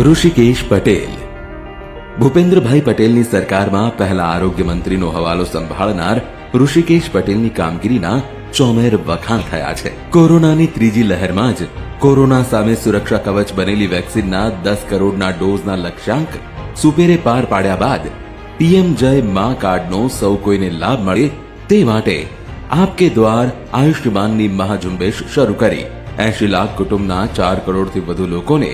ઋષિકેશ પટેલ ભૂપેન્દ્રભાઈ પટેલની સરકારમાં પહેલા આરોગ્ય મંત્રીનો હવાલો સંભાળનાર ઋષિકેશ પટેલની કામગીરીના ચોમેર વખાણ થયા છે. કોરોનાની ત્રીજી લહેરમાં જ કોરોના સામે સુરક્ષા કવચ બનેલી વેક્સિનના 10 કરોડના ડોઝના લક્ષ્યાંક સુપેરે પાર પાડ્યા બાદ પીએમ જય માં કાર્ડનો સૌ કોઈને લાભ મળે તે માટે આપકે દ્વાર આયુષ્યમાનની મહાઝુંબેશ શરૂ કરી 80 લાખ કુટુંબના 4 કરોડથી વધુ લોકોને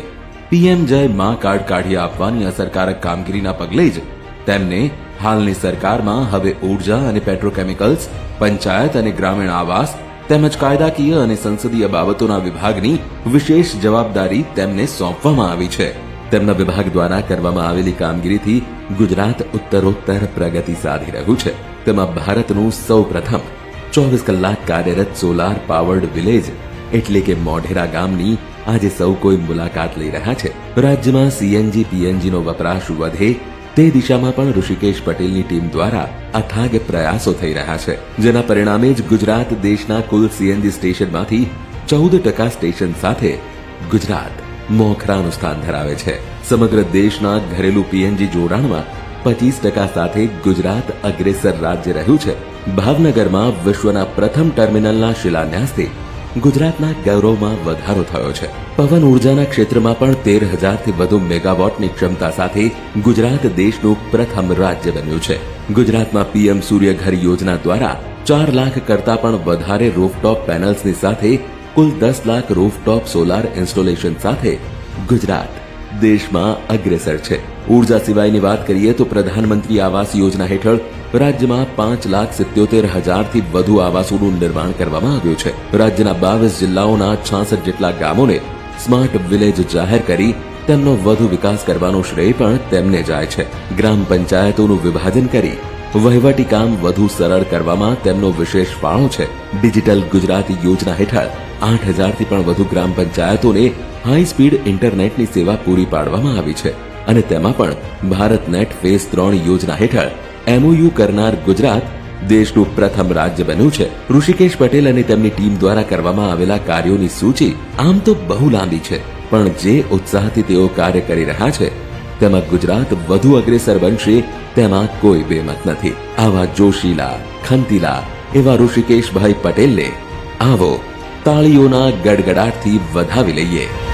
પીએમ જય માં કાર્ડ કાઢી આપવાની અસરકારક કામગીરીના પગલે જ તેમને હાલની સરકારમાં હવે ઉર્જા અને પેટ્રોકેમિકલ્સ, પંચાયત અને ગ્રામીણ આવાસ તેમજ કાયદાકીય અને સંસદીય બાબતોના વિભાગની વિશેષ જવાબદારી તેમને સોંપવામાં આવી છે. તેમના વિભાગ દ્વારા કરવામાં આવેલી કામગીરીથી ગુજરાત ઉત્તરોત્તર પ્રગતિ સાધી રહ્યું છે. તેમાં ભારતનું સૌપ્રથમ 24 કલાક કાર્યરત સોલાર પાવર્ડ વિલેજ એટલે કે મોઢેરા ગામની આજે સૌ કોઈ મુલાકાત લઈ રહ્યા છે. રાજ્યમાં સીએનજી પીએનજી નો વપરાશ વધે તે દિશામાં પણ ઋષિકેશ પટેલની ટીમ દ્વારા અથાગ પ્રયાસો થઈ રહ્યા છે, જેના પરિણામે જ ગુજરાત દેશના કુલ સીએનજી સ્ટેશનમાંથી 14% સ્ટેશન સાથે ગુજરાત મોખરાનું સ્થાન ધરાવે છે. સમગ્ર દેશના ઘરેલું પીએનજી જોડાણમાં 25% સાથે ગુજરાત અગ્રેસર રાજ્ય રહ્યું છે. ભાવનગરમાં વિશ્વના પ્રથમ ટર્મિનલના શિલાન્યાસથી ગુજરાતના ગૌરવમાં વધારો થયો છે. પવન ઉર્જાના ક્ષેત્રમાં પણ 13,000થી વધુ મેગાવોટની ક્ષમતા સાથે ગુજરાત દેશનું પ્રથમ રાજ્ય બન્યું છે. ગુજરાતમાં પીએમ સૂર્યઘર યોજના દ્વારા 4 લાખ કરતા પણ વધારે રૂફટોપ પેનલ્સની સાથે કુલ 10 લાખ રૂફટોપ સોલાર ઇન્સ્ટોલેશન સાથે ગુજરાત દેશમાં અગ્રેસર છે. ઉર્જા સિવાયની વાત કરીએ તો પ્રધાનમંત્રી આવાસ યોજના હેઠળ રાજ્યમાં 5,77,000થી વધુ આવાસોનું નિર્માણ કરવામાં આવ્યું છે. રાજ્યના 22 જિલ્લાઓના 66 જેટલા ગામોને સ્માર્ટ વિલેજ જાહેર કરી તેમનો વધુ વિકાસ કરવાનો શ્રેય પણ તેમને જાય છે. ગ્રામ પંચાયતોનું વિભાજન કરી વહીવટી કામ વધુ સરળ કરવામાં તેમનો વિશેષ ફાળો છે. ડિજિટલ ગુજરાત યોજના હેઠળ 8,000થી પણ વધુ ગ્રામ પંચાયતોને હાઈ સ્પીડ ઇન્ટરનેટની સેવા પૂરી પાડવામાં આવી છે અને તેમાં પણ ભારત નેટ ફેઝ 3 યોજના હેઠળ એમઓયુ કરનાર ગુજરાત દેશનું પ્રથમ રાજ્ય બન્યું છે. ઋષિકેશ પટેલ અને તેમની ટીમ દ્વારા કરવામાં આવેલા કાર્યોની સૂચિ આમ તો બહુ લાંબી છે, પણ જે ઉત્સાહથી તેઓ કાર્ય કરી રહ્યા છે તેમાં ગુજરાત વધુ અગ્રેસર બનશે તેમાં કોઈ બેમત નથી. આવા જોશીલા, ખંતીલા એવા ઋષિકેશભાઈ પટેલને આવો તાળીઓના ગડગડાટથી વધાવી લઈએ.